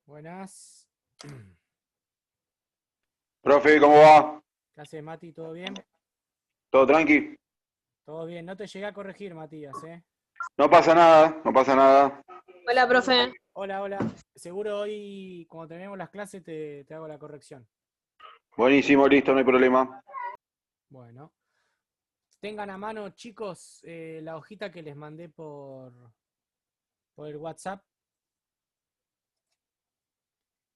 Buenas. Profe, ¿cómo va? ¿Qué haces, Mati? ¿Todo bien? ¿Todo tranqui? Todo bien. No te llegué a corregir, Matías, ¿eh? No pasa nada, no pasa nada. Hola, profe. Hola, hola. Seguro hoy, cuando terminemos las clases, te hago la corrección. Buenísimo, listo, no hay problema. Bueno. Tengan a mano, chicos, la hojita que les mandé por el WhatsApp,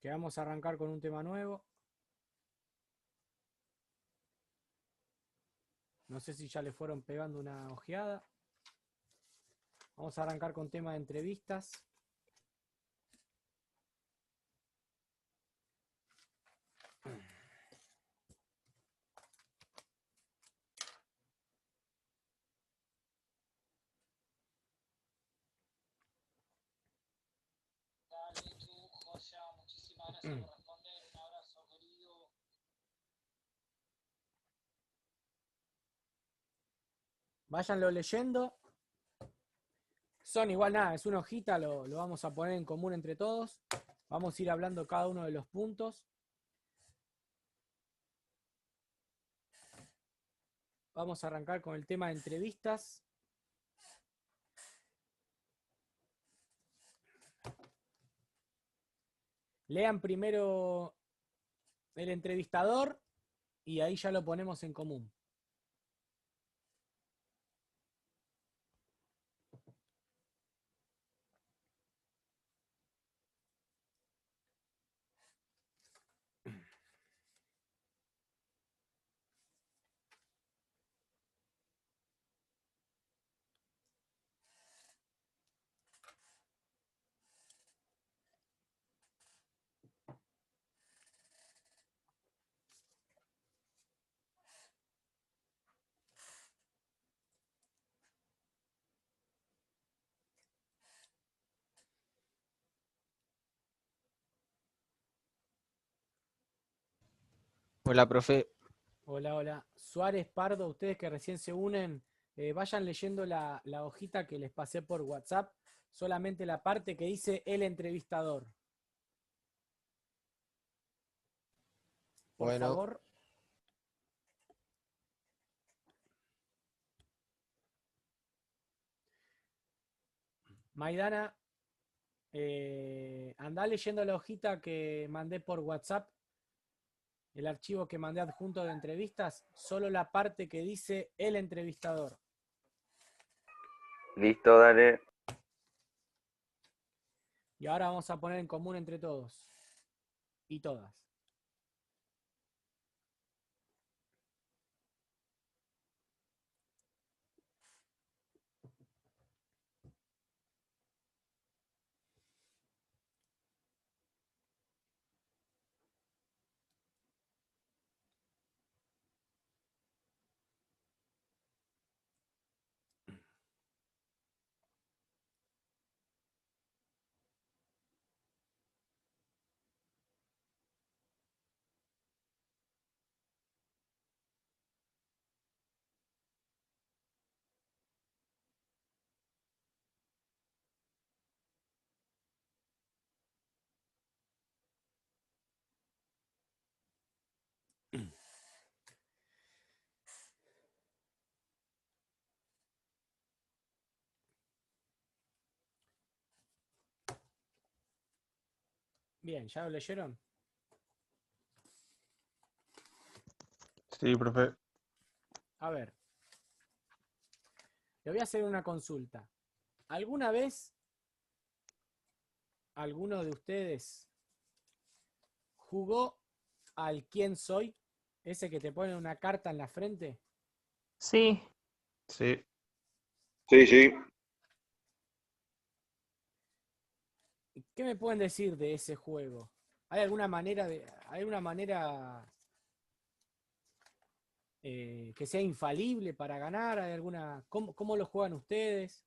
que vamos a arrancar con un tema nuevo. No sé si ya le fueron pegando una ojeada. Vamos a arrancar con tema de entrevistas. Váyanlo leyendo. Son igual nada, es una hojita, lo vamos a poner en común entre todos. Vamos a ir hablando cada uno de los puntos. Vamos a arrancar con el tema de entrevistas. Lean primero el entrevistador y ahí ya lo ponemos en común. Hola, profe. Hola, hola. Suárez, Pardo, ustedes que recién se unen, vayan leyendo la hojita que les pasé por WhatsApp, solamente la parte que dice el entrevistador. Por Bueno, favor. Maidana, andá leyendo la hojita que mandé por WhatsApp, el archivo que mandé adjunto de entrevistas, solo la parte que dice el entrevistador. Listo, dale. Y ahora vamos a poner en común entre todos y todas. Bien, ¿ya lo leyeron? sí, profe. A ver, le voy a hacer una consulta. ¿Alguna vez alguno de ustedes jugó al quién soy? Ese que te pone una carta en la frente. Sí. Sí. Sí, sí. ¿Qué me pueden decir de ese juego? ¿Hay alguna manera que sea infalible para ganar? ¿Hay alguna, cómo lo juegan ustedes?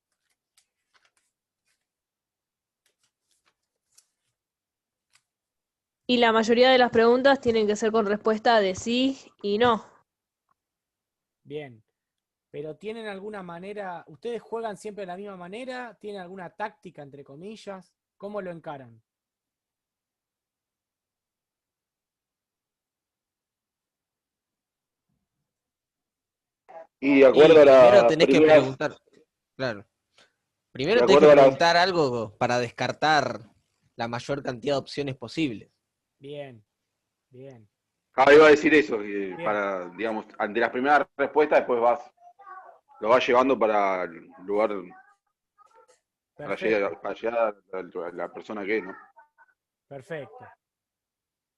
Y la mayoría de las preguntas tienen que ser con respuesta de sí y no. Bien, pero ¿tienen alguna manera? ¿Ustedes juegan siempre de la misma manera? ¿Tienen alguna táctica, entre comillas? ¿Cómo lo encaran? Y de Y acuerdo a primero las tenés que primeras, preguntar, claro. de Primero tenés que acuerdo a las, preguntar algo para descartar la mayor cantidad de opciones posibles. Bien, bien, iba a decir eso, que bien. para, digamos, ante las primeras respuestas, después lo vas llevando para el lugar, Perfecto, para llegar a la persona que es, ¿no? perfecto.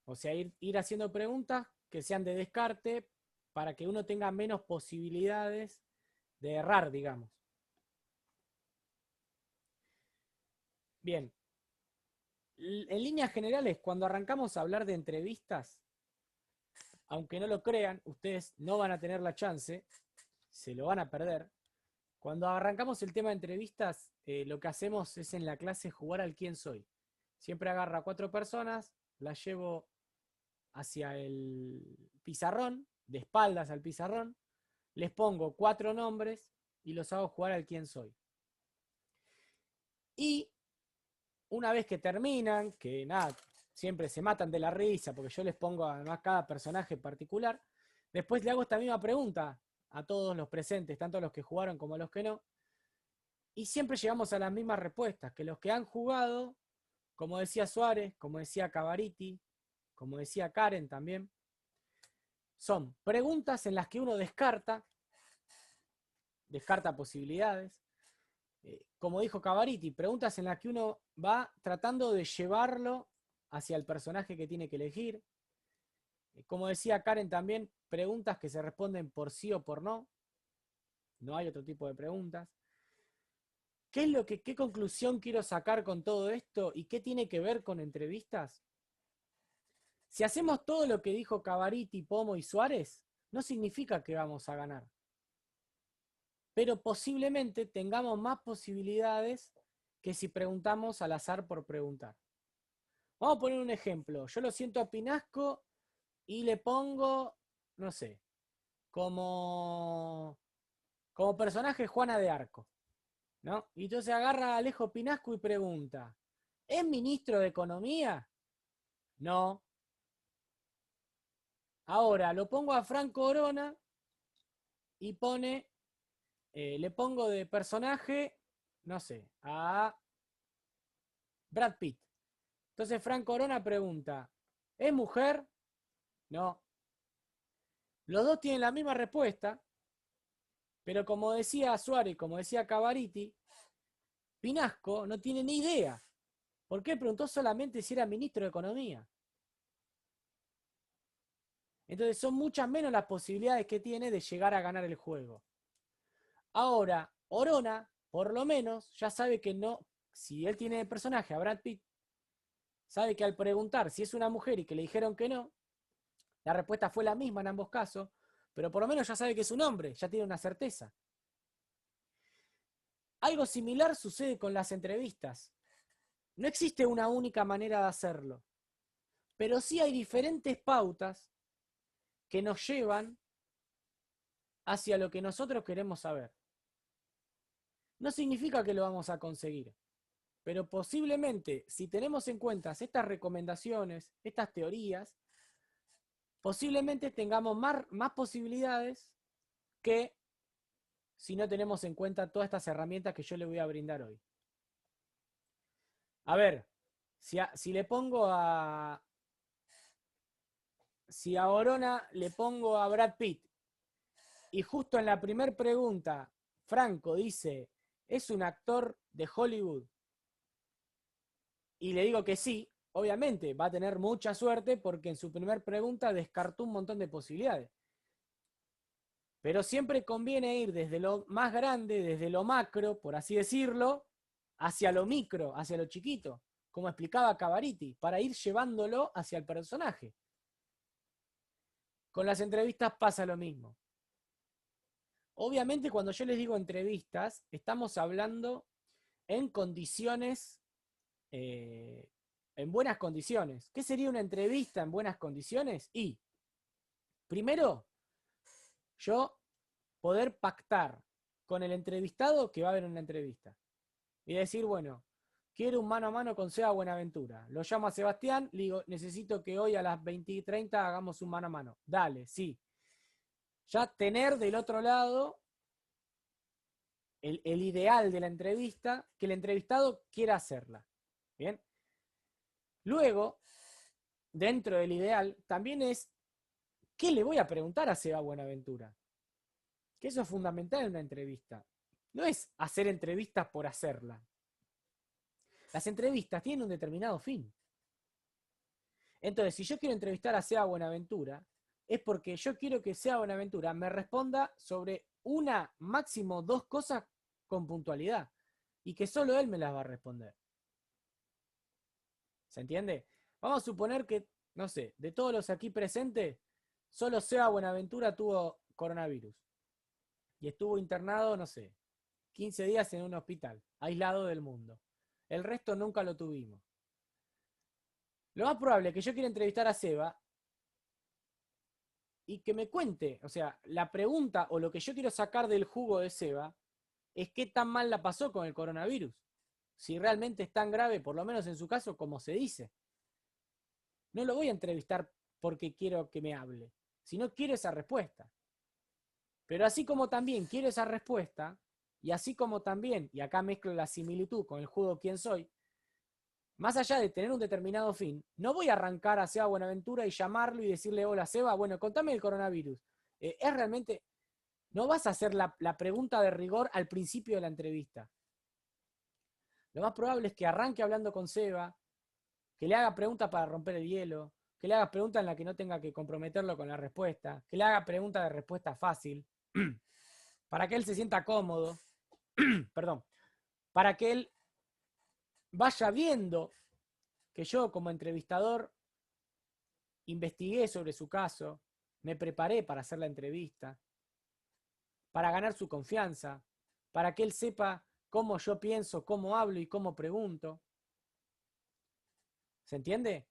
O sea, ir haciendo preguntas que sean de descarte para que uno tenga menos posibilidades de errar, digamos. Bien, en líneas generales, cuando arrancamos a hablar de entrevistas, aunque no lo crean, ustedes no van a tener la chance, se lo van a perder. Cuando arrancamos el tema de entrevistas, lo que hacemos es en la clase jugar al quién soy. Siempre agarro a 4 personas, las llevo hacia el pizarrón, de espaldas al pizarrón, les pongo 4 nombres y los hago jugar al quién soy. Y una vez que terminan, que nada, siempre se matan de la risa porque yo les pongo además cada personaje particular, después le hago esta misma pregunta a todos los presentes, tanto a los que jugaron como a los que no, y siempre llegamos a las mismas respuestas, que los que han jugado, como decía Suárez, como decía Cavariti, como decía Karen también, son preguntas en las que uno descarta posibilidades, como dijo Cavariti, preguntas en las que uno va tratando de llevarlo hacia el personaje que tiene que elegir. Como decía Karen también, preguntas que se responden por sí o por no. No hay otro tipo de preguntas. ¿Qué conclusión quiero sacar con todo esto y qué tiene que ver con entrevistas? Si hacemos todo lo que dijo Cavariti, Pomo y Suárez, no significa que vamos a ganar. Pero posiblemente tengamos más posibilidades que si preguntamos al azar por preguntar. Vamos a poner un ejemplo. Yo lo siento a Pinasco y le pongo, no sé, como personaje Juana de Arco, ¿no? Y entonces agarra a Alejo Pinasco y pregunta, ¿es ministro de Economía? No. Ahora lo pongo a Franco Corona y le pongo de personaje, no sé, a Brad Pitt. Entonces Franco Corona pregunta, ¿es mujer? No. Los dos tienen la misma respuesta, pero como decía Suárez, como decía Cavariti, Pinasco no tiene ni idea. ¿Por qué? Preguntó solamente si era ministro de Economía. Entonces son muchas menos las posibilidades que tiene de llegar a ganar el juego. Ahora, Orona, por lo menos, ya sabe que no, si él tiene de personaje a Brad Pitt, sabe que al preguntar si es una mujer y que le dijeron que no, la respuesta fue la misma en ambos casos, pero por lo menos ya sabe que es un hombre, ya tiene una certeza. Algo similar sucede con las entrevistas. No existe una única manera de hacerlo, pero sí hay diferentes pautas que nos llevan hacia lo que nosotros queremos saber. No significa que lo vamos a conseguir, pero posiblemente si tenemos en cuenta estas recomendaciones, estas teorías, posiblemente tengamos más posibilidades que si no tenemos en cuenta todas estas herramientas que yo le voy a brindar hoy. A ver, si le pongo si a Orona le pongo a Brad Pitt y justo en la primera pregunta Franco dice, ¿es un actor de Hollywood? Y le digo que sí, obviamente va a tener mucha suerte porque en su primera pregunta descartó un montón de posibilidades. Pero siempre conviene ir desde lo más grande, desde lo macro, por así decirlo, hacia lo micro, hacia lo chiquito, como explicaba Cavariti, para ir llevándolo hacia el personaje. Con las entrevistas pasa lo mismo. Obviamente cuando yo les digo entrevistas, estamos hablando en condiciones, en buenas condiciones. ¿Qué sería una entrevista en buenas condiciones? Y, primero, yo poder pactar con el entrevistado que va a haber una entrevista. Y decir, bueno, quiero un mano a mano con Seba Buenaventura. Lo llamo a Sebastián, le digo, necesito que hoy a las 20:30 hagamos un mano a mano. Dale, sí. Ya tener del otro lado el ideal de la entrevista, que el entrevistado quiera hacerla. ¿Bien? Luego, dentro del ideal, también es, ¿qué le voy a preguntar a Seba Buenaventura? Que eso es fundamental en una entrevista. No es hacer entrevistas por hacerla. Las entrevistas tienen un determinado fin. Entonces, si yo quiero entrevistar a Seba Buenaventura, es porque yo quiero que Seba Buenaventura me responda sobre una, máximo dos cosas con puntualidad. Y que solo él me las va a responder. ¿Se entiende? Vamos a suponer que, no sé, de todos los aquí presentes, solo Seba Buenaventura tuvo coronavirus. Y estuvo internado, no sé, 15 días en un hospital, aislado del mundo. El resto nunca lo tuvimos. Lo más probable es que yo quiera entrevistar a Seba y que me cuente, o sea, la pregunta o lo que yo quiero sacar del jugo de Seba es qué tan mal la pasó con el coronavirus. Si realmente es tan grave, por lo menos en su caso, como se dice. No lo voy a entrevistar porque quiero que me hable, sino quiero esa respuesta. Pero así como también quiero esa respuesta, y así como también, y acá mezclo la similitud con el juego Quién Soy, más allá de tener un determinado fin, no voy a arrancar a Seba Buenaventura y llamarlo y decirle, hola Seba, bueno, contame el coronavirus. Es realmente, no vas a hacer la pregunta de rigor al principio de la entrevista. Lo más probable es que arranque hablando con Seba, que le haga preguntas para romper el hielo, que le haga preguntas en las que no tenga que comprometerlo con la respuesta, que le haga preguntas de respuesta fácil, para que él se sienta cómodo, perdón, para que él vaya viendo que yo como entrevistador investigué sobre su caso, me preparé para hacer la entrevista, para ganar su confianza, para que él sepa cómo yo pienso, cómo hablo y cómo pregunto. ¿Se entiende?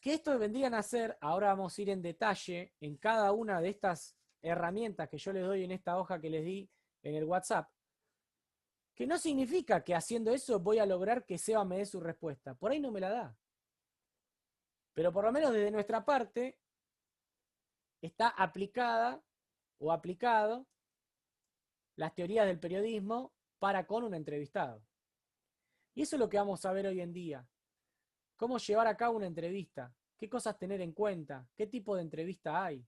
Que esto vendrían a ser, ahora vamos a ir en detalle en cada una de estas herramientas que yo les doy en esta hoja que les di en el WhatsApp, que no significa que haciendo eso voy a lograr que Seba me dé su respuesta. Por ahí no me la da. Pero por lo menos desde nuestra parte está aplicada o aplicado las teorías del periodismo para con un entrevistado. Y eso es lo que vamos a ver hoy en día. Cómo llevar a cabo una entrevista, qué cosas tener en cuenta, qué tipo de entrevista hay,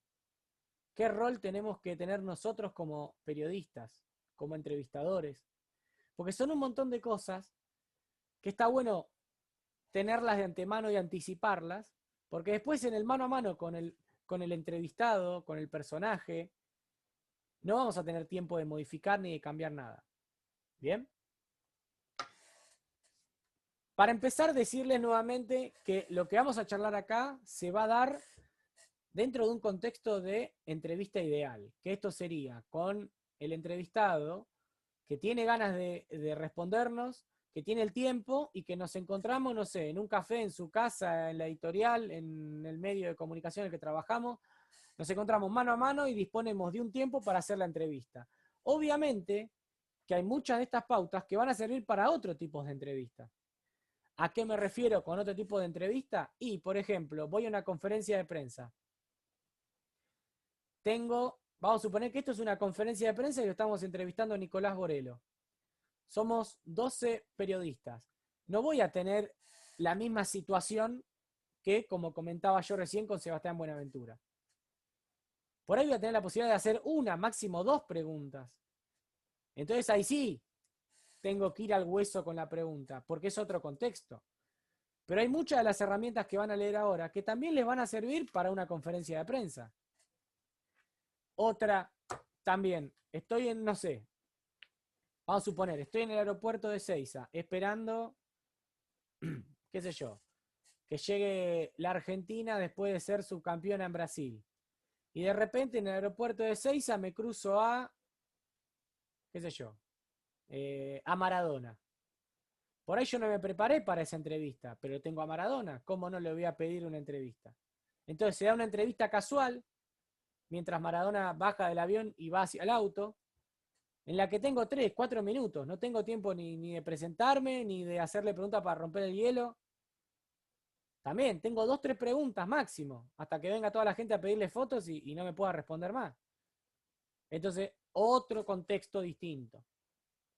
qué rol tenemos que tener nosotros como periodistas, como entrevistadores. Porque son un montón de cosas que está bueno tenerlas de antemano y anticiparlas, porque después en el mano a mano con el entrevistado, con el personaje, no vamos a tener tiempo de modificar ni de cambiar nada. ¿Bien? Para empezar, decirles nuevamente que lo que vamos a charlar acá se va a dar dentro de un contexto de entrevista ideal, que esto sería con el entrevistado que tiene ganas de respondernos, que tiene el tiempo y que nos encontramos, no sé, en un café, en su casa, en la editorial, en el medio de comunicación en el que trabajamos, nos encontramos mano a mano y disponemos de un tiempo para hacer la entrevista. Obviamente que hay muchas de estas pautas que van a servir para otro tipo de entrevistas. ¿A qué me refiero con otro tipo de entrevista? Y, por ejemplo, voy a una conferencia de prensa. Vamos a suponer que esto es una conferencia de prensa y lo estamos entrevistando a Nicolás Borelo. Somos 12 periodistas. No voy a tener la misma situación que, como comentaba yo recién, con Sebastián Buenaventura. Por ahí voy a tener la posibilidad de hacer una, máximo dos preguntas. Entonces ahí sí tengo que ir al hueso con la pregunta, porque es otro contexto. Pero hay muchas de las herramientas que van a leer ahora que también les van a servir para una conferencia de prensa. Otra, también, estoy en, no sé, vamos a suponer, estoy en el aeropuerto de Ezeiza, esperando, qué sé yo, que llegue la Argentina después de ser subcampeona en Brasil. Y de repente en el aeropuerto de Ezeiza me cruzo a, qué sé yo, a Maradona. Por ahí yo no me preparé para esa entrevista, pero tengo a Maradona. ¿Cómo no le voy a pedir una entrevista? Entonces se da una entrevista casual, mientras Maradona baja del avión y va hacia el auto, en la que tengo 3, 4 minutos. No tengo tiempo ni de presentarme, ni de hacerle preguntas para romper el hielo. También tengo 2, 3 preguntas máximo, hasta que venga toda la gente a pedirle fotos y no me pueda responder más. Entonces, otro contexto distinto.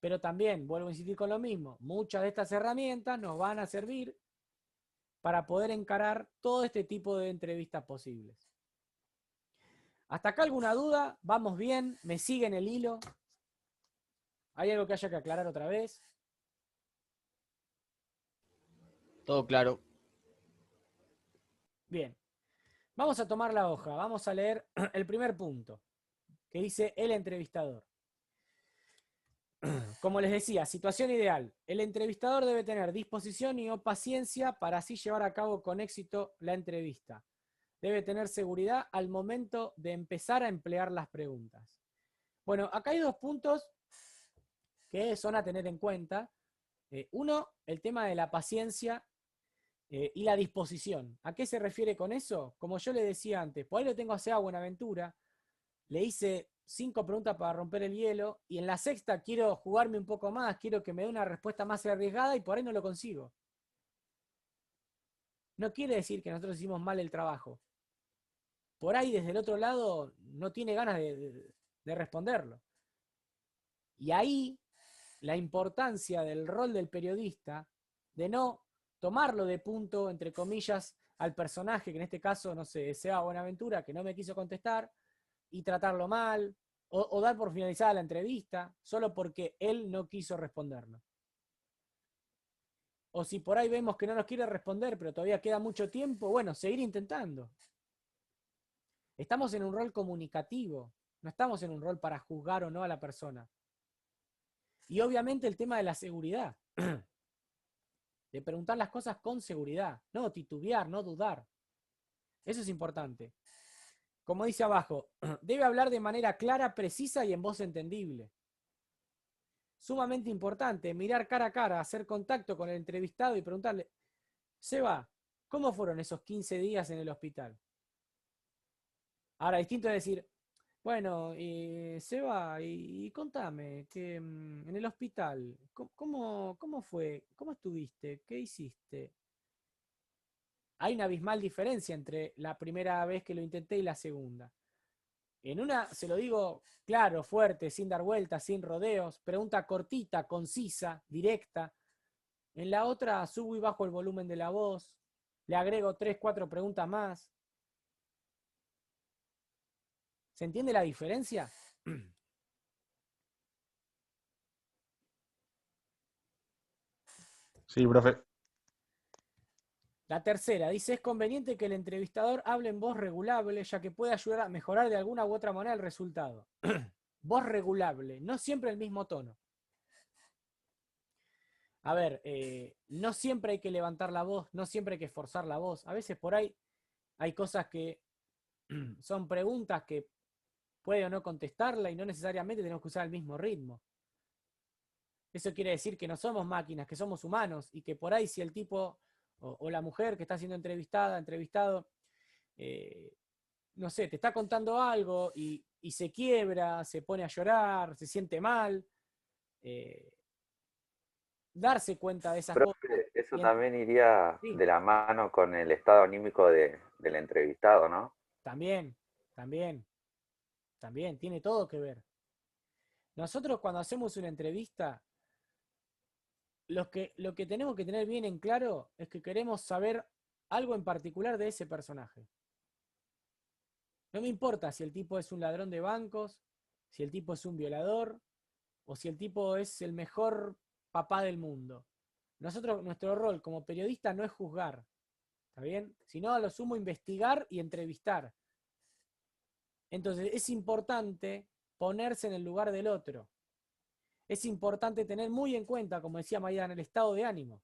Pero también, vuelvo a insistir con lo mismo, muchas de estas herramientas nos van a servir para poder encarar todo este tipo de entrevistas posibles. ¿Hasta acá alguna duda? ¿Vamos bien? ¿Me siguen el hilo? ¿Hay algo que haya que aclarar otra vez? Todo claro. Bien. Vamos a tomar la hoja. Vamos a leer el primer punto, que dice el entrevistador. Como les decía, situación ideal. El entrevistador debe tener disposición y o paciencia para así llevar a cabo con éxito la entrevista. Debe tener seguridad al momento de empezar a emplear las preguntas. Bueno, acá hay dos puntos que son a tener en cuenta. Uno, el tema de la paciencia y la disposición. ¿A qué se refiere con eso? Como yo le decía antes, por ahí lo tengo a Seba Buenaventura, le hice 5 preguntas para romper el hielo y en la sexta quiero jugarme un poco más, quiero que me dé una respuesta más arriesgada y por ahí no lo consigo. No quiere decir que nosotros hicimos mal el trabajo. Por ahí desde el otro lado no tiene ganas de responderlo. Y ahí la importancia del rol del periodista de no tomarlo de punto, entre comillas, al personaje, que en este caso, no sé, Seba Buenaventura, que no me quiso contestar, y tratarlo mal, o dar por finalizada la entrevista, solo porque él no quiso respondernos. O si por ahí vemos que no nos quiere responder, pero todavía queda mucho tiempo, bueno, seguir intentando. Estamos en un rol comunicativo, no estamos en un rol para juzgar o no a la persona. Y obviamente el tema de la seguridad, de preguntar las cosas con seguridad, no titubear, no dudar. Eso es importante. Como dice abajo, debe hablar de manera clara, precisa y en voz entendible. Sumamente importante, mirar cara a cara, hacer contacto con el entrevistado y preguntarle, Seba, ¿cómo fueron esos 15 días en el hospital? Ahora, distinto es decir, bueno, Seba, y contame, que en el hospital, ¿cómo fue? ¿Cómo estuviste? ¿Qué hiciste? Hay una abismal diferencia entre la primera vez que lo intenté y la segunda. En una, se lo digo claro, fuerte, sin dar vueltas, sin rodeos, pregunta cortita, concisa, directa. En la otra subo y bajo el volumen de la voz, le agrego 3, 4 preguntas más. ¿Se entiende la diferencia? Sí, profe. La tercera, dice, es conveniente que el entrevistador hable en voz regulable, ya que puede ayudar a mejorar de alguna u otra manera el resultado. Voz regulable, no siempre el mismo tono. A ver, no siempre hay que levantar la voz, no siempre hay que esforzar la voz. A veces por ahí hay cosas que son preguntas que puede o no contestarla y no necesariamente tenemos que usar el mismo ritmo. Eso quiere decir que no somos máquinas, que somos humanos y que por ahí si el tipo o la mujer que está siendo entrevistado, no sé, te está contando algo y se quiebra, se pone a llorar, se siente mal, darse cuenta de esas cosas. Profe, eso Y también iría sí, de la mano con el estado anímico del entrevistado, ¿no? también, tiene todo que ver. Nosotros cuando hacemos una entrevista, lo que tenemos que tener bien en claro es que queremos saber algo en particular de ese personaje. No me importa si el tipo es un ladrón de bancos, si el tipo es un violador, o si el tipo es el mejor papá del mundo. Nuestro rol como periodista no es juzgar, ¿está bien? Sino a lo sumo investigar y entrevistar. Entonces es importante ponerse en el lugar del otro. Es importante tener muy en cuenta, como decía Maidana, el estado de ánimo.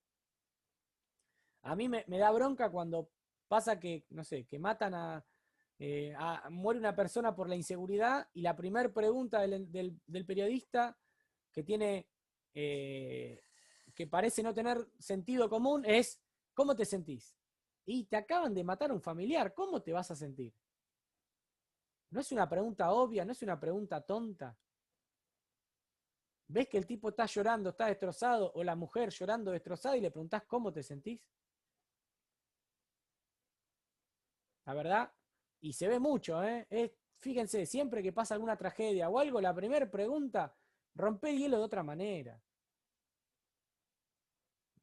A mí me da bronca cuando pasa que, no sé, que matan muere una persona por la inseguridad y la primera pregunta del periodista que tiene, que parece no tener sentido común es, ¿cómo te sentís? Y te acaban de matar a un familiar, ¿cómo te vas a sentir? No es una pregunta obvia, no es una pregunta tonta. ¿Ves que el tipo está llorando, está destrozado, o la mujer llorando, destrozada, y le preguntás cómo te sentís? La verdad, y se ve mucho, es fíjense, siempre que pasa alguna tragedia o algo, la primera pregunta, rompe el hielo de otra manera.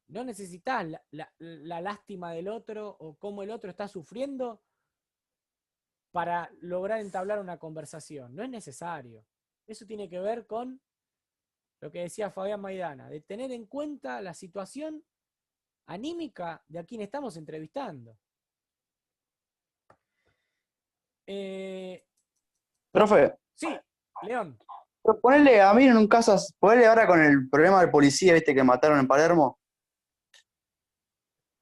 No necesitas la lástima del otro o cómo el otro está sufriendo para lograr entablar una conversación. No es necesario. Eso tiene que ver con lo que decía Fabián Maidana, de tener en cuenta la situación anímica de a quien estamos entrevistando. Profe, Sí, León. pero ponele a mí en un caso, ponele ahora con el problema del policía, viste, que mataron en Palermo.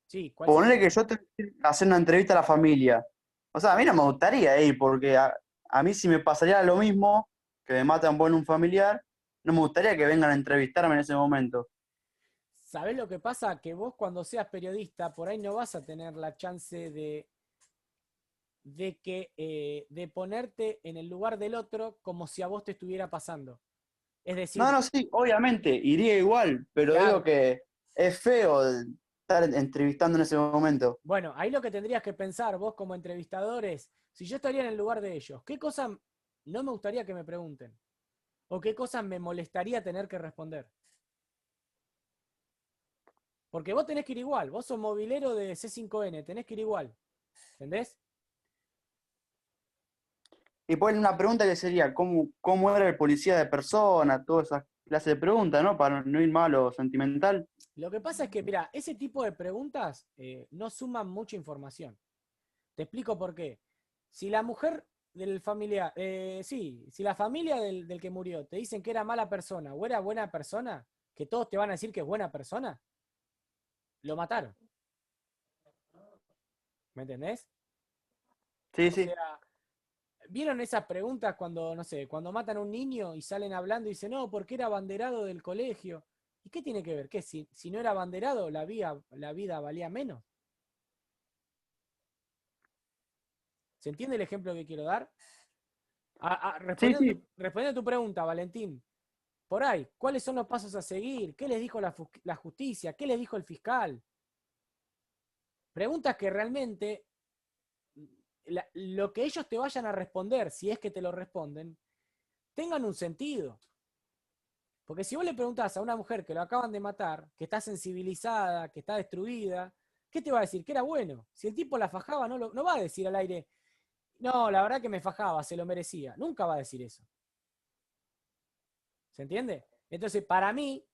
Sí, ¿cuál Ponele sería? que yo tengo que hacer una entrevista a la familia. O sea, a mí no me gustaría ir, porque a mí si me pasaría lo mismo, que me matan por un familiar, no me gustaría que vengan a entrevistarme en ese momento. ¿Sabés lo que pasa? Que vos cuando seas periodista, por ahí no vas a tener la chance de ponerte en el lugar del otro como si a vos te estuviera pasando. Es No, decir, no, sí, obviamente, iría igual, pero digo claro, que es feo estar entrevistando en ese momento. bueno, ahí lo que tendrías que pensar vos como entrevistador es, si yo estaría en el lugar de ellos, ¿qué cosas no me gustaría que me pregunten? ¿O qué cosas me molestaría tener que responder? Porque vos tenés que ir igual, vos sos movilero de C5N, tenés que ir igual, ¿entendés? Y pues una pregunta que sería, ¿cómo era el policía de persona? Todas esas clases de preguntas, ¿no? Para no ir mal o sentimental. Lo que pasa es que, mira, ese tipo de preguntas no suman mucha información. Te explico por qué. Si la mujer del familiar, sí, si la familia del que murió te dicen que era mala persona o era buena persona, que todos te van a decir que es buena persona, lo mataron. ¿Me entendés? Sí, O sí. sea, ¿vieron esas preguntas cuando, no sé, cuando matan a un niño y salen hablando y dicen, no, porque era abanderado del colegio? ¿Y qué tiene que ver? ¿Qué? Si no era abanderado, la vida valía menos. ¿Se entiende el ejemplo que quiero dar? Sí, sí. Respondiendo a tu pregunta, Valentín, por ahí, ¿cuáles son los pasos a seguir? ¿Qué les dijo la justicia? ¿Qué les dijo el fiscal? Preguntas que realmente lo que ellos te vayan a responder, si es que te lo responden, tengan un sentido. Porque si vos le preguntás a una mujer que lo acaban de matar, que está sensibilizada, que está destruida, ¿qué te va a decir? Que era bueno. Si el tipo la fajaba, no va a decir al aire, no, la verdad que me fajaba, se lo merecía. Nunca va a decir eso. ¿Se entiende? Entonces, para mí,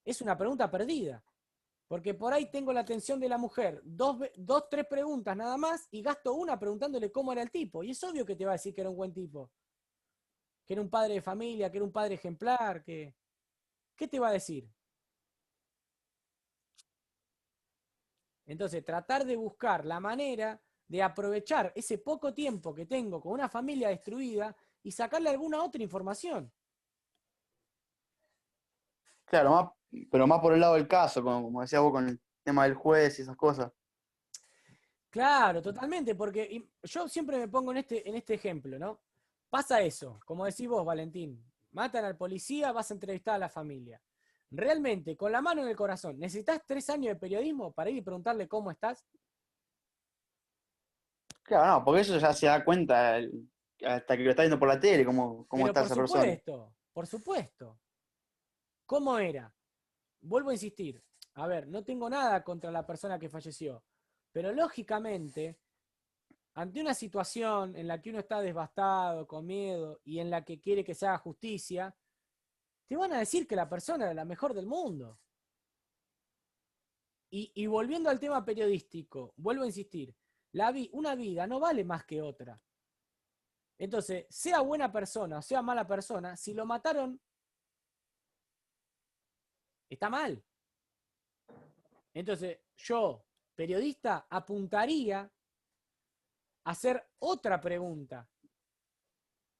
es una pregunta perdida. Porque por ahí tengo la atención de la mujer, tres preguntas nada más, y gasto una preguntándole cómo era el tipo. Y es obvio que te va a decir que era un buen tipo, que era un padre de familia, que era un padre ejemplar, que... ¿Qué te va a decir? Entonces, tratar de buscar la manera de aprovechar ese poco tiempo que tengo con una familia destruida y sacarle alguna otra información. Claro, pero más por el lado del caso, como decías vos con el tema del juez y esas cosas. Claro, totalmente, porque yo siempre me pongo en este ejemplo, ¿no? Pasa eso, como decís vos, Valentín, matan al policía, vas a entrevistar a la familia. Realmente, con la mano en el corazón, ¿necesitas 3 años de periodismo para ir y preguntarle cómo estás? Claro, no, porque eso ya se da cuenta hasta que lo está viendo por la tele, cómo Pero está esa persona. por supuesto. ¿Cómo era? Vuelvo a insistir. A ver, no tengo nada contra la persona que falleció, pero lógicamente, ante una situación en la que uno está devastado, con miedo y en la que quiere que se haga justicia, te van a decir que la persona era la mejor del mundo. Y volviendo al tema periodístico, vuelvo a insistir, una vida no vale más que otra. Entonces, sea buena persona o sea mala persona, si lo mataron, está mal. Entonces, yo, periodista, apuntaría a hacer otra pregunta,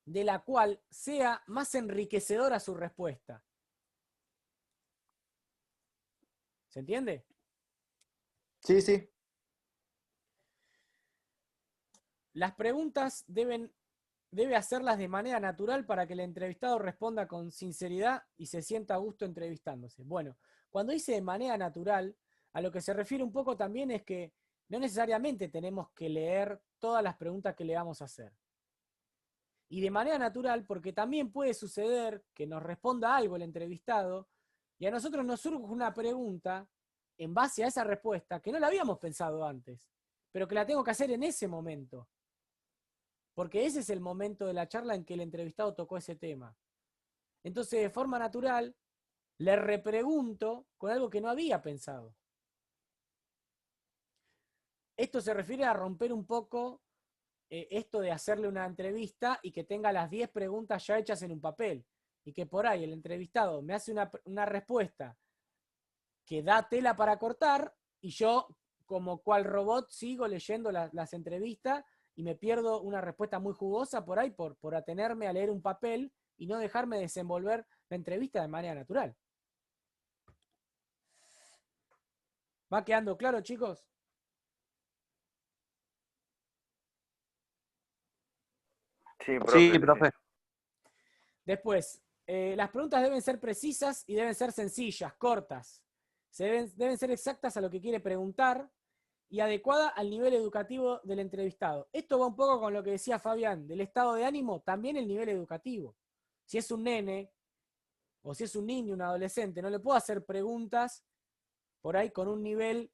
de la cual sea más enriquecedora su respuesta. ¿Se entiende? Sí, sí. Las preguntas debe hacerlas de manera natural para que el entrevistado responda con sinceridad y se sienta a gusto entrevistándose. Bueno, cuando dice de manera natural, a lo que se refiere un poco también es que no necesariamente tenemos que leer todas las preguntas que le vamos a hacer. Y de manera natural, porque también puede suceder que nos responda algo el entrevistado y a nosotros nos surge una pregunta en base a esa respuesta que no la habíamos pensado antes, pero que la tengo que hacer en ese momento. Porque ese es el momento de la charla en que el entrevistado tocó ese tema. Entonces, de forma natural, le repregunto con algo que no había pensado. Esto se refiere a romper un poco esto de hacerle una entrevista y que tenga las 10 preguntas ya hechas en un papel. Y que por ahí el entrevistado me hace una respuesta que da tela para cortar y yo, como cual robot, sigo leyendo las entrevistas y me pierdo una respuesta muy jugosa por ahí por atenerme a leer un papel y no dejarme desenvolver la entrevista de manera natural. ¿Va quedando claro, chicos? Sí, Sí, profe. profe. Después, las preguntas deben ser precisas y deben ser sencillas, cortas. Deben ser exactas a lo que quiere preguntar y adecuada al nivel educativo del entrevistado. Esto va un poco con lo que decía Fabián, del estado de ánimo, también el nivel educativo. Si es un nene, o si es un niño, un adolescente, no le puedo hacer preguntas por ahí con un nivel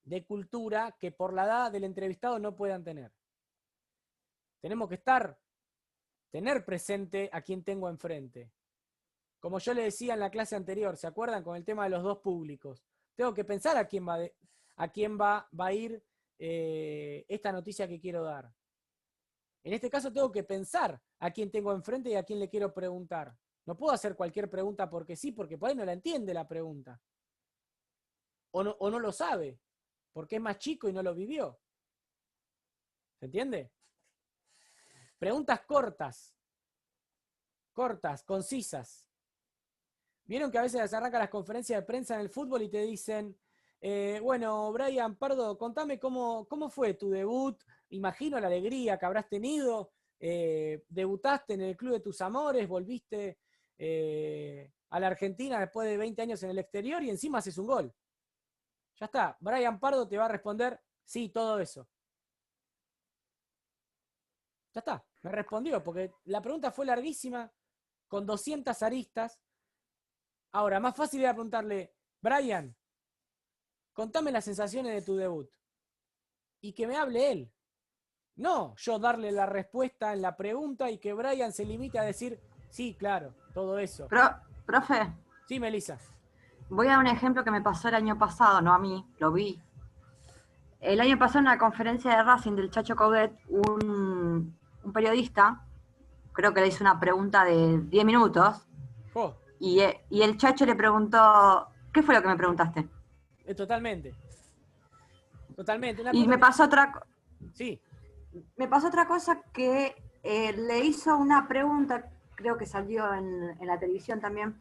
de cultura que por la edad del entrevistado no puedan tener. Tenemos que tener presente a quien tengo enfrente. Como yo le decía en la clase anterior, ¿se acuerdan? Con el tema de los dos públicos. Tengo que pensar a quién va a ir esta noticia que quiero dar. En este caso tengo que pensar a quién tengo enfrente y a quién le quiero preguntar. No puedo hacer cualquier pregunta porque sí, porque por ahí no la entiende la pregunta. O no lo sabe, porque es más chico y no lo vivió. ¿Se entiende? Preguntas cortas, concisas. Vieron que a veces se arrancan las conferencias de prensa en el fútbol y te dicen, bueno, Brian Pardo, contame cómo fue tu debut. Imagino la alegría que habrás tenido. Debutaste en el club de tus amores, volviste a la Argentina después de 20 años en el exterior y encima haces un gol. Ya está, Brian Pardo te va a responder, sí, todo eso. Ya está, me respondió, porque la pregunta fue larguísima, con 200 aristas. Ahora, más fácil era preguntarle, Brian, contame las sensaciones de tu debut. Y que me hable él. No yo darle la respuesta en la pregunta y que Brian se limite a decir, sí, claro, todo eso. Profe, Sí, Melissa. voy a dar un ejemplo que me pasó el año pasado, no a mí, lo vi. El año pasado en una conferencia de Racing del Chacho Coudet, un periodista, creo que le hizo una pregunta de 10 minutos, Oh, y el Chacho le preguntó, ¿qué fue lo que me preguntaste? totalmente. Totalmente. Y me pasó otra Sí. Me pasó otra cosa que le hizo una pregunta, creo que salió en la televisión también,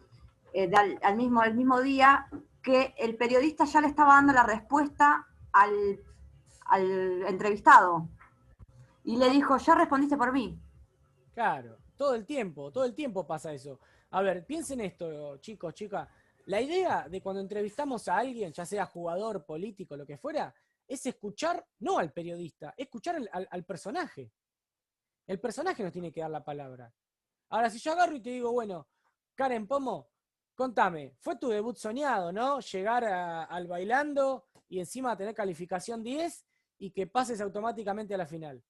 el mismo día, que el periodista ya le estaba dando la respuesta al entrevistado. Y le dijo, ya respondiste por mí. Claro, todo el tiempo pasa eso. A ver, piensen esto, chicos, chicas. La idea de cuando entrevistamos a alguien, ya sea jugador, político, lo que fuera, es escuchar, no al periodista, escuchar al personaje. El personaje nos tiene que dar la palabra. Ahora, si yo agarro y te digo, bueno, Karen Pomo, contame, fue tu debut soñado, ¿no? Llegar al Bailando y encima tener calificación 10 y que pases automáticamente a la final.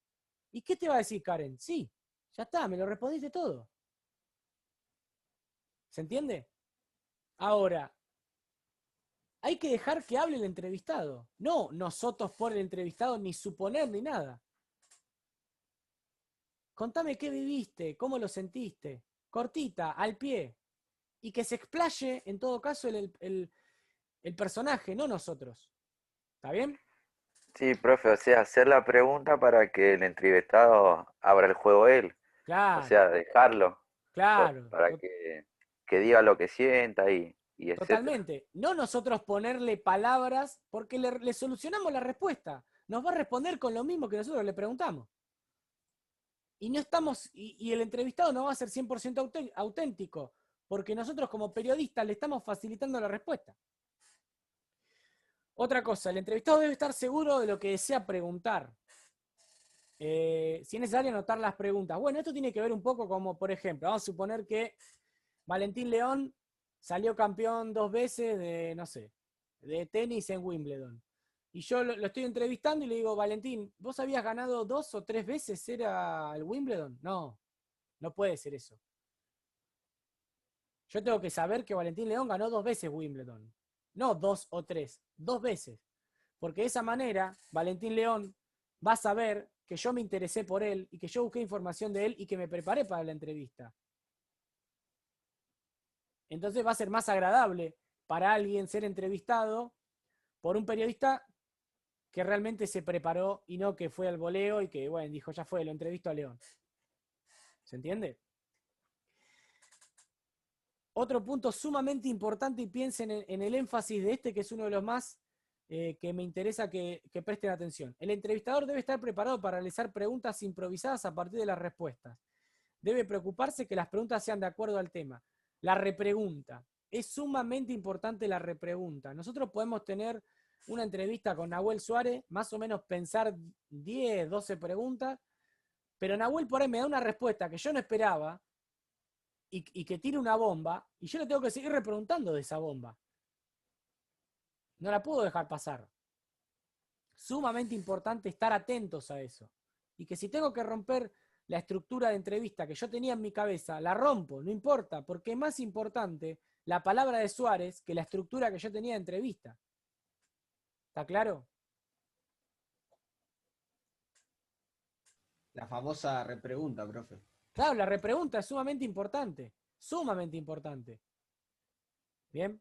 ¿Y qué te va a decir Karen? Sí, ya está, me lo respondiste todo. ¿Se entiende? Ahora, hay que dejar que hable el entrevistado. No nosotros por el entrevistado, ni suponer, ni nada. Contame qué viviste, cómo lo sentiste. Cortita, al pie. Y que se explaye, en todo caso, el personaje, no nosotros. ¿Está bien? Sí, profe, o sea, hacer la pregunta para que el entrevistado abra el juego él. Claro, O sea, dejarlo claro. para que diga lo que sienta y etcétera. Totalmente. No nosotros ponerle palabras porque le solucionamos la respuesta. Nos va a responder con lo mismo que nosotros le preguntamos. Y no estamos, y el entrevistado no va a ser 100% auténtico, porque nosotros como periodistas le estamos facilitando la respuesta. Otra cosa, el entrevistado debe estar seguro de lo que desea preguntar. si es necesario anotar las preguntas. Bueno, esto tiene que ver un poco como, por ejemplo, vamos a suponer que Valentín León salió campeón 2 veces de, no sé, de tenis en Wimbledon. Y yo lo estoy entrevistando y le digo, Valentín, ¿vos habías ganado 2 o 3 veces era el Wimbledon? No, no puede ser eso. Yo tengo que saber que Valentín León ganó 2 veces Wimbledon. No 2 o 3, 2 veces. Porque de esa manera, Valentín León va a saber que yo me interesé por él y que yo busqué información de él y que me preparé para la entrevista. Entonces va a ser más agradable para alguien ser entrevistado por un periodista que realmente se preparó y no que fue al voleo y que, bueno, dijo, ya fue, lo entrevisto a León. ¿Se entiende? Otro punto sumamente importante, y piensen en el énfasis de este, que es uno de los más que me interesa que presten atención. El entrevistador debe estar preparado para realizar preguntas improvisadas a partir de las respuestas. Debe preocuparse que las preguntas sean de acuerdo al tema. La repregunta. Es sumamente importante la repregunta. Nosotros podemos tener una entrevista con Nahuel Suárez, más o menos pensar 10, 12 preguntas, pero Nahuel por ahí me da una respuesta que yo no esperaba y que tire una bomba, y yo le tengo que seguir repreguntando de esa bomba. No la puedo dejar pasar. Sumamente importante estar atentos a eso. Y que si tengo que romper la estructura de entrevista que yo tenía en mi cabeza, la rompo, no importa, porque es más importante la palabra de Suárez que la estructura que yo tenía de entrevista. ¿Está claro? La famosa repregunta, profe. Claro, la repregunta es sumamente importante. Sumamente importante. Bien.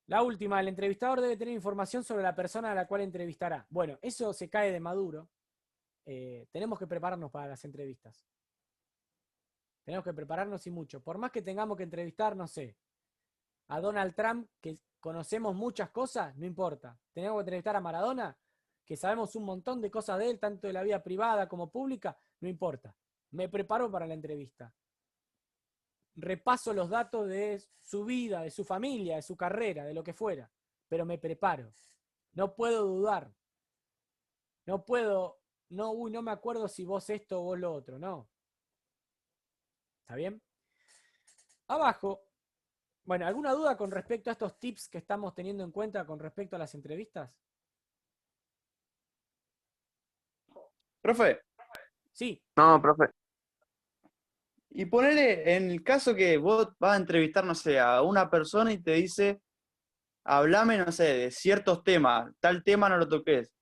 La última, el entrevistador debe tener información sobre la persona a la cual entrevistará. Bueno, eso se cae de maduro. Tenemos que prepararnos para las entrevistas. Tenemos que prepararnos y mucho. Por más que tengamos que entrevistar, no sé, a Donald Trump, que conocemos muchas cosas, no importa. Tenemos que entrevistar a Maradona, que sabemos un montón de cosas de él, tanto de la vida privada como pública, no importa. Me preparo para la entrevista. Repaso los datos de su vida, de su familia, de su carrera, de lo que fuera, pero me preparo. No puedo dudar. No puedo, no me acuerdo si vos esto o vos lo otro, no. ¿Está bien? Abajo, bueno, ¿alguna duda con respecto a estos tips que estamos teniendo en cuenta con respecto a las entrevistas? Profe, Sí, No, profe. y ponele en el caso que vos vas a entrevistar, no sé, a una persona y te dice, hablame, no sé, de ciertos temas, tal tema no lo toques.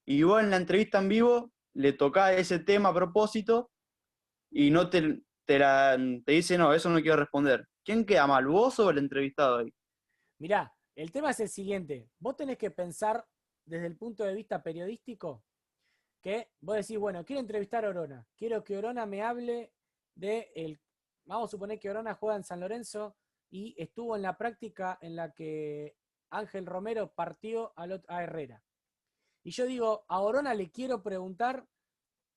Y vos en la entrevista en vivo le tocás ese tema a propósito y no te dice, no, eso no quiero responder. ¿Quién queda mal, vos o el entrevistado ahí? mirá, el tema es el siguiente. Vos tenés que pensar desde el punto de vista periodístico que vos decís, bueno, quiero entrevistar a Orona. Quiero que Orona me hable vamos a suponer que Orona juega en San Lorenzo y estuvo en la práctica en la que Ángel Romero partió a Herrera. Y yo digo, a Orona le quiero preguntar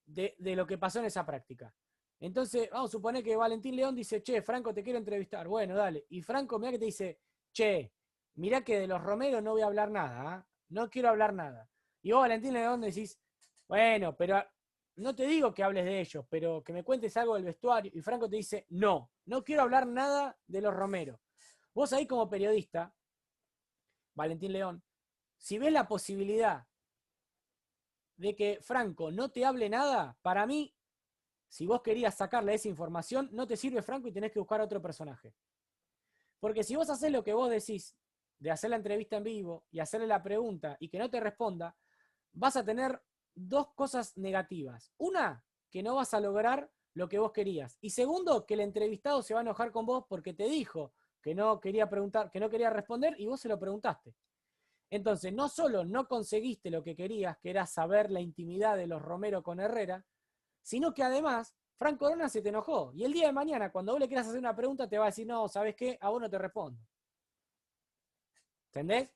de lo que pasó en esa práctica. Entonces, vamos a suponer que Valentín León dice, che, Franco, te quiero entrevistar. Bueno, dale. Y Franco, mirá que te dice, che, mirá que de los Romero no voy a hablar nada, ¿eh? No quiero hablar nada. Y vos, Valentín León, decís, bueno, pero no te digo que hables de ellos, pero que me cuentes algo del vestuario. Y Franco te dice, no quiero hablar nada de los Romero. Vos ahí como periodista, Valentín León, si ves la posibilidad de que Franco no te hable nada, para mí, si vos querías sacarle esa información, no te sirve Franco y tenés que buscar a otro personaje. Porque si vos haces lo que vos decís, de hacer la entrevista en vivo y hacerle la pregunta y que no te responda, vas a tener dos cosas negativas. Una, que no vas a lograr lo que vos querías. Y segundo, que el entrevistado se va a enojar con vos porque te dijo que no quería preguntar, que no quería responder y vos se lo preguntaste. Entonces, no solo no conseguiste lo que querías, que era saber la intimidad de los Romero con Herrera, sino que además Franco Orona se te enojó. Y el día de mañana, cuando vos le quieras hacer una pregunta, te va a decir, no, ¿sabes qué? A vos no te respondo. ¿Entendés?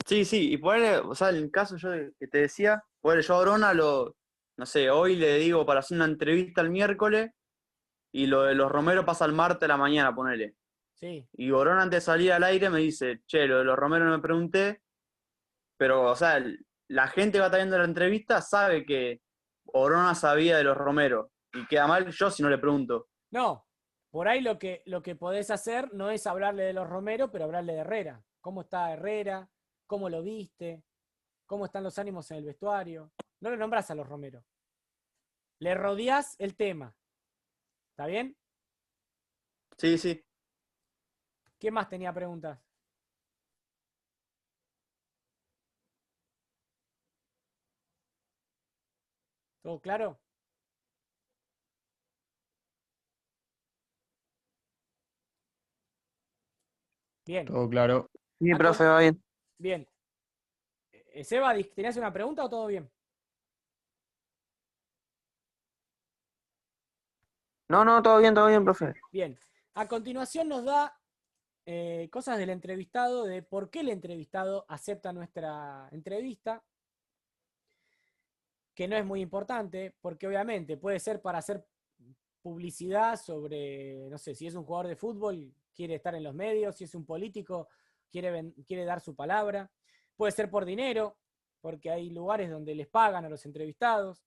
Sí, y ponele, o sea, en el caso yo que te decía, ponele, yo a Orona no sé, hoy le digo para hacer una entrevista el miércoles y lo de los Romero pasa el martes a la mañana, ponele. Sí. Y Orona antes de salir al aire me dice, che, lo de los Romero no me pregunté, pero, o sea, la gente que va a estar viendo la entrevista sabe que Orona sabía de los Romero. Y queda mal yo si no le pregunto. No, por ahí lo que podés hacer no es hablarle de los Romero, pero hablarle de Herrera. ¿Cómo está Herrera? ¿Cómo lo viste? ¿Cómo están los ánimos en el vestuario? No le nombrás a los Romero. Le rodeás el tema. ¿Está bien? Sí, sí. ¿Quién más tenía preguntas? ¿Todo claro? Bien. Todo claro. Sí, Ah, profe, va bien. Bien. Seba, ¿tenías una pregunta o todo bien? No, todo bien, profe. Bien. A continuación nos da cosas del entrevistado, de por qué el entrevistado acepta nuestra entrevista, que no es muy importante, porque obviamente puede ser para hacer publicidad sobre, no sé, si es un jugador de fútbol, quiere estar en los medios, si es un político, quiere dar su palabra. Puede ser por dinero, porque hay lugares donde les pagan a los entrevistados.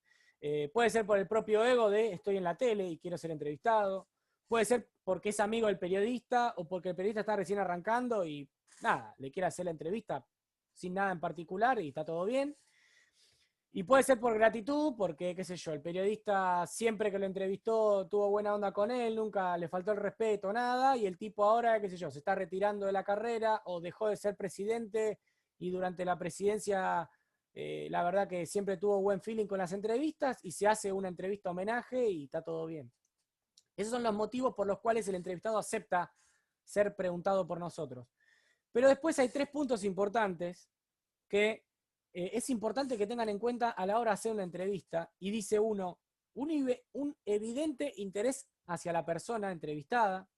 Puede ser por el propio ego de estoy en la tele y quiero ser entrevistado. Puede ser porque es amigo del periodista o porque el periodista está recién arrancando y nada, le quiere hacer la entrevista sin nada en particular y está todo bien. Y puede ser por gratitud, porque, qué sé yo, el periodista siempre que lo entrevistó tuvo buena onda con él, nunca le faltó el respeto, nada, y el tipo ahora, qué sé yo, se está retirando de la carrera o dejó de ser presidente y durante la presidencia, la verdad que siempre tuvo buen feeling con las entrevistas y se hace una entrevista homenaje y está todo bien. Esos son los motivos por los cuales el entrevistado acepta ser preguntado por nosotros. Pero después hay 3 puntos importantes que es importante que tengan en cuenta a la hora de hacer una entrevista, y dice uno, un evidente interés hacia la persona entrevistada,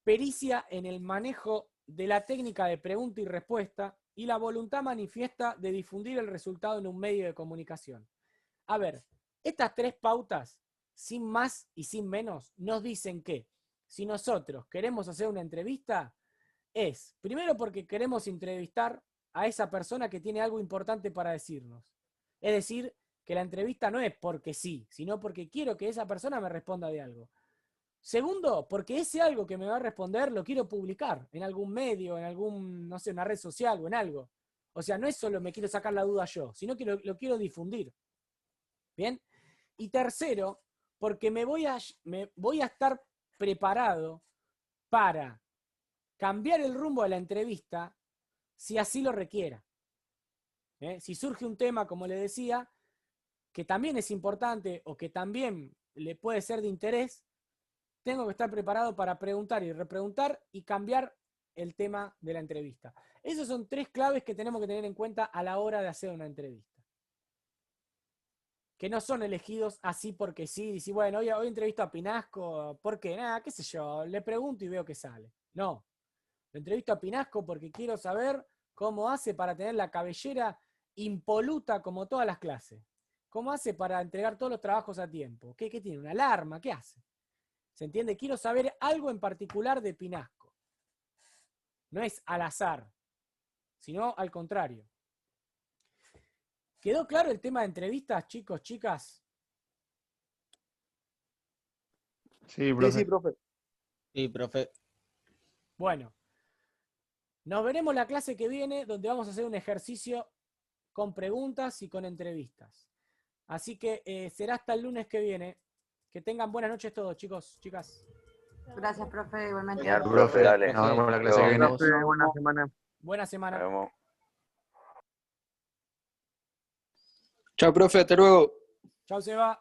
pericia en el manejo de la técnica de pregunta y respuesta, y la voluntad manifiesta de difundir el resultado en un medio de comunicación. A ver, estas 3 pautas, sin más y sin menos, nos dicen que si nosotros queremos hacer una entrevista, es primero porque queremos entrevistar a esa persona que tiene algo importante para decirnos. Es decir, que la entrevista no es porque sí, sino porque quiero que esa persona me responda de algo. Segundo, porque ese algo que me va a responder lo quiero publicar en algún medio, en algún, no sé, una red social o en algo. O sea, no es solo me quiero sacar la duda yo, sino que lo quiero difundir. ¿Bien? Y tercero, porque me voy a estar preparado para cambiar el rumbo de la entrevista si así lo requiera. Si surge un tema, como le decía, que también es importante o que también le puede ser de interés, tengo que estar preparado para preguntar y repreguntar y cambiar el tema de la entrevista. Esas son 3 claves que tenemos que tener en cuenta a la hora de hacer una entrevista. Que no son elegidos así porque sí, decir, bueno, hoy entrevisto a Pinasco, ¿por qué? Nada, qué sé yo, le pregunto y veo qué sale. No, lo entrevisto a Pinasco porque quiero saber cómo hace para tener la cabellera impoluta como todas las clases. ¿Cómo hace para entregar todos los trabajos a tiempo? ¿Qué tiene? ¿Una alarma? ¿Qué hace? ¿Se entiende? Quiero saber algo en particular de Pinasco. No es al azar, sino al contrario. ¿Quedó claro el tema de entrevistas, chicos, chicas? Sí, profe. Sí, profe. Sí, profe. Bueno, nos veremos la clase que viene, donde vamos a hacer un ejercicio con preguntas y con entrevistas. Así que será hasta el lunes que viene. Que tengan buenas noches todos, chicos, chicas. Gracias, profe, igualmente. Genial, Profe, profe, dale. nos vemos la clase que viene. Profe, buena semana. Buena Nos semana. vemos. Chao, profe, hasta luego. Chau, Seba.